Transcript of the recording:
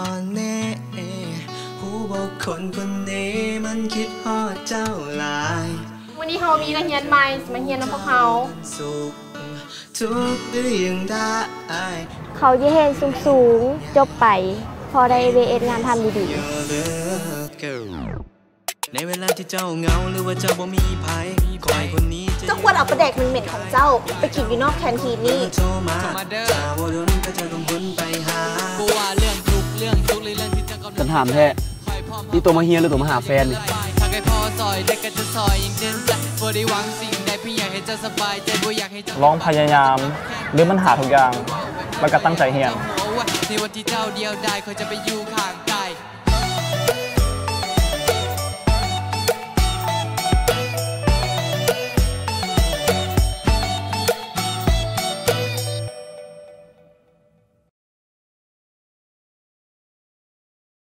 อนแน่หูบอกคนคนนี้มันคิดฮอดเจ้าหลายวันนี้เขามีนักเรียนใหม่มาเรียนกับพวกเขาทุกเรื่องได้เขาจะเห็นสูงจบไปพอได้เวงานทำดีๆในเวลาที่เจ้าเงาหรือว่าเจ้าบ่มีภัยคอยคนนี้เจ้าควรเอาประเด็กเหม็นของเจ้าไปกินอยู่นอกแคนทีนนี่ฉันถามแท้นี่ตัวมาเฮียหรือตัวมาหาแฟนนี่ลองพยายามหรือมันหาทุกอย่างแล้วก็ตั้งใจเฮียนในวันที่เจ้าเดียวดายเขาจะไปอยู่ข้าง